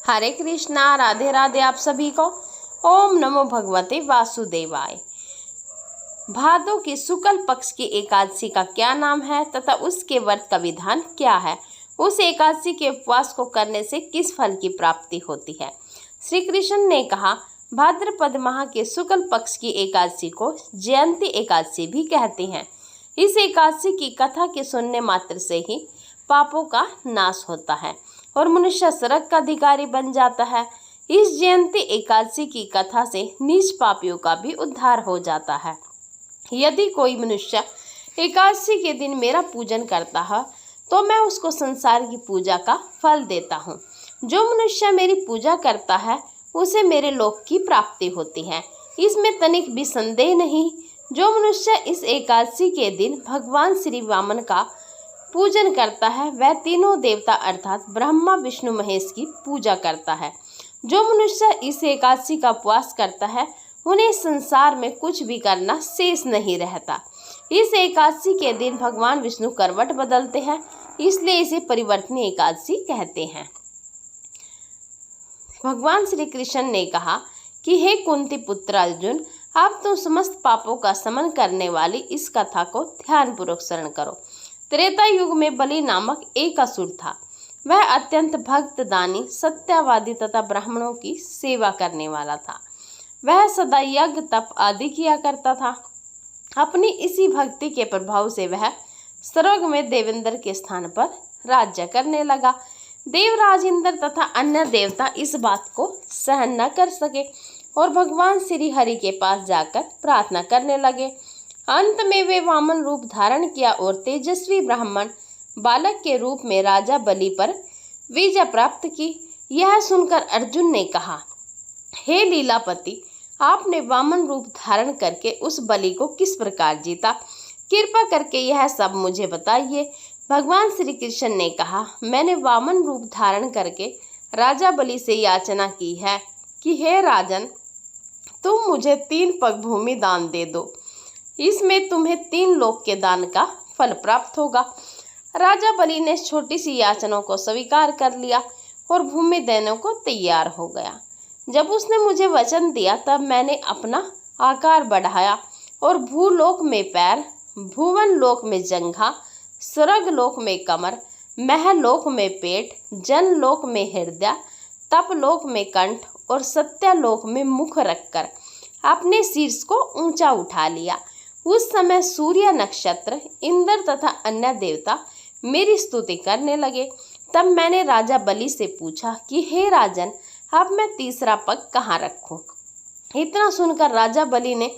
हरे कृष्णा, राधे राधे आप सभी को। ओम नमो भगवते वासुदेवाय। भादों के शुक्ल पक्ष की एकादशी का क्या नाम है तथा उसके व्रत का विधान क्या है? उस एकादशी के उपवास को करने से किस फल की प्राप्ति होती है? श्री कृष्ण ने कहा, भाद्रपद माह के शुक्ल पक्ष की एकादशी को जयंती एकादशी भी कहते हैं। इस एकादशी की कथा के सुनने मात्र से ही पापों का नाश होता है और मनुष्य स्वर्ग का अधिकारी बन जाता है। इस जयंती एकादशी की कथा से नीच पापियों का भी उद्धार हो जाता है। यदि कोई मनुष्य एकादशी के दिन मेरा पूजन करता है तो मैं उसको संसार की पूजा का फल देता हूँ। जो मनुष्य मेरी पूजा करता है उसे मेरे लोक की प्राप्ति होती है, इसमें तनिक भी संदेह नहीं। जो मनुष्य इस एकादशी के दिन भगवान श्री वामन का पूजन करता है वह तीनों देवता अर्थात ब्रह्मा विष्णु महेश की पूजा करता है। जो मनुष्य इस एकादशी का उपवास करता है उन्हें संसार में कुछ भी करना शेष नहीं रहता। इस एकादशी के दिन भगवान विष्णु करवट बदलते हैं, इसलिए इसे परिवर्तनीय एकादशी कहते हैं। भगवान श्री कृष्ण ने कहा कि हे कुंती पुत्र अर्जुन, आप तुम समस्त पापों का शमन करने वाली इस कथा को ध्यानपूर्वक श्रवण करो। त्रेता युग में बलि नामक एक असुर था। वह अत्यंत भक्त, दानी, सत्यवादी तथा ब्राह्मणों की सेवा करने वाला था। वह सदा यज्ञ तप आदि किया करता था। अपनी इसी भक्ति के प्रभाव से वह स्वर्ग में देवेंद्र के स्थान पर राज्य करने लगा। देवराज इंद्र तथा अन्य देवता इस बात को सहन न कर सके और भगवान श्री हरि के पास जाकर प्रार्थना करने लगे। अंत में वे वामन रूप धारण किया और तेजस्वी ब्राह्मण बालक के रूप में राजा बलि पर विजय प्राप्त की। यह सुनकर अर्जुन ने कहा, हे लीलापति, आपने वामन रूप धारण करके उस बलि को किस प्रकार जीता? कृपा करके यह सब मुझे बताइए। भगवान श्री कृष्ण ने कहा, मैंने वामन रूप धारण करके राजा बलि से याचना की है कि हे राजन, तुम मुझे 3 पग भूमि दान दे दो, इसमें तुम्हें 3 लोक के दान का फल प्राप्त होगा। राजा बलि ने छोटी सी याचना को स्वीकार कर लिया और भूमि देने को तैयार हो गया। जब उसने मुझे वचन दिया तब मैंने अपना आकार बढ़ाया और भूलोक में पैर, भुवन लोक में जंघा, स्वर्ग लोक में कमर, महलोक में पेट, जन लोक में हृदय, तप लोक में कंठ और सत्यलोक में मुख रखकर अपने शीर्ष को ऊंचा उठा लिया। उस समय सूर्य, नक्षत्र, इंद्र तथा अन्य देवता मेरी स्तुति करने लगे। तब मैंने राजा बलि से पूछा कि हे राजन, अब मैं तीसरा पग कहाँ रखूं? इतना सुनकर राजा बलि ने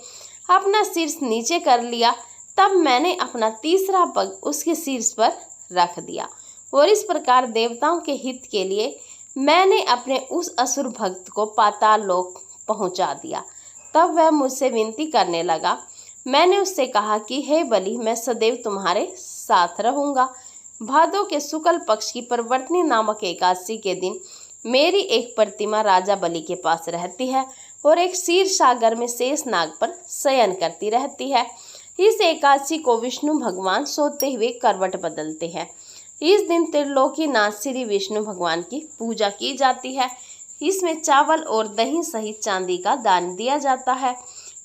अपना शीर्ष नीचे कर लिया। तब मैंने अपना तीसरा पग उसके शीर्ष पर रख दिया और इस प्रकार देवताओं के हित के लिए मैंने अपने उस असुर भक्त को पाताल लोक पहुंचा दिया। तब वह मुझसे विनती करने लगा। मैंने उससे कहा कि हे बलि, मैं सदैव तुम्हारे साथ रहूंगा। भादों के शुक्ल पक्ष की परिवर्तनी नामक एकादशी के दिन मेरी एक प्रतिमा राजा बलि के पास रहती है और एक क्षीर सागर में शेष नाग पर शयन करती रहती है। इस एकादशी को विष्णु भगवान सोते हुए करवट बदलते हैं। इस दिन त्रिलोकीनाथ श्री विष्णु भगवान की पूजा की जाती है। इसमें चावल और दही सहित चांदी का दान दिया जाता है।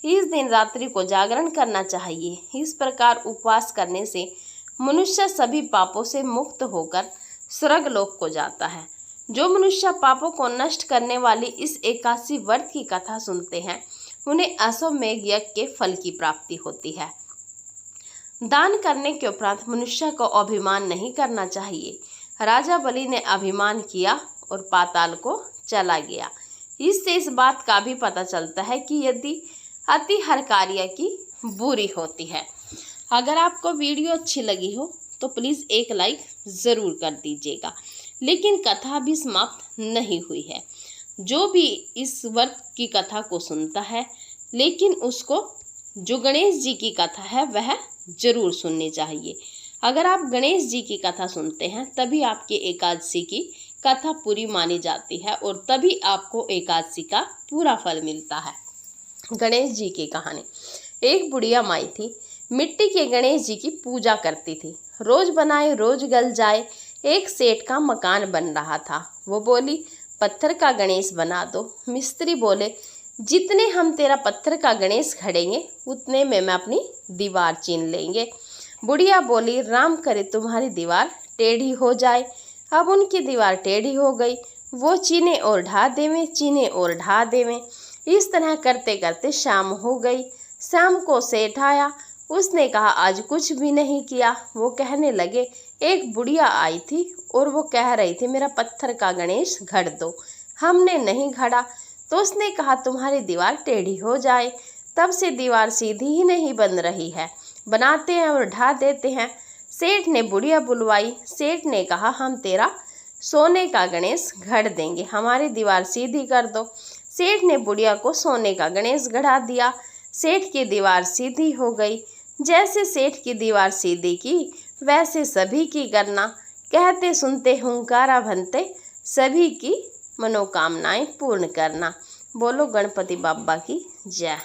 इस दिन रात्रि को जागरण करना चाहिए। इस प्रकार उपवास करने से मनुष्य सभी पापों से मुक्त होकर स्वर्ग लोक को जाता है। जो मनुष्य पापों को नष्ट करने वाली इस एकादशी व्रत की कथा सुनते हैं उन्हें अश्वमेध यज्ञ के फल की प्राप्ति होती है। दान करने के उपरांत मनुष्य को अभिमान नहीं करना चाहिए। राजा बलि ने अभिमान किया और पाताल को चला गया। इससे इस बात का भी पता चलता है कि यदि अति हर कार्य की बुरी होती है। अगर आपको वीडियो अच्छी लगी हो तो प्लीज़ एक लाइक ज़रूर कर दीजिएगा। लेकिन कथा भी समाप्त नहीं हुई है। जो भी इस व्रत की कथा को सुनता है लेकिन उसको जो गणेश जी की कथा है वह जरूर सुननी चाहिए। अगर आप गणेश जी की कथा सुनते हैं तभी आपकी एकादशी की कथा पूरी मानी जाती है और तभी आपको एकादशी का पूरा फल मिलता है। गणेश जी की कहानी। एक बुढ़िया माई थी, मिट्टी के गणेश जी की पूजा करती थी। रोज बनाए रोज गल जाए। एक सेठ का मकान बन रहा था। वो बोली, पत्थर का गणेश बना दो। मिस्त्री बोले, जितने हम तेरा पत्थर का गणेश घड़ेंगे उतने में मैं अपनी दीवार चीन लेंगे। बुढ़िया बोली, राम करे तुम्हारी दीवार टेढ़ी हो जाए। अब उनकी दीवार टेढ़ी हो गई। वो चीने और ढा देवें, चीने और ढा देवें। इस तरह करते करते शाम हो गई। शाम को सेठ आया। उसने कहा, आज कुछ भी नहीं किया। वो कहने लगे, एक बुढ़िया आई थी और वो कह रही थी मेरा पत्थर का गणेश घड़ दो। हमने नहीं घड़ा तो उसने कहा तुम्हारी दीवार टेढ़ी हो जाए। तब से दीवार सीधी ही नहीं बन रही है, बनाते हैं और ढा देते हैं। सेठ ने बुढ़िया बुलवाई। सेठ ने कहा, हम तेरा सोने का गणेश घड़ देंगे, हमारी दीवार सीधी कर दो। सेठ ने बुढ़िया को सोने का गणेश गढ़ा दिया। सेठ की दीवार सीधी हो गई। जैसे सेठ की दीवार सीधी की वैसे सभी की करना। कहते सुनते हुंकारा भनते, सभी की मनोकामनाएं पूर्ण करना। बोलो गणपति बाप्पा की जय।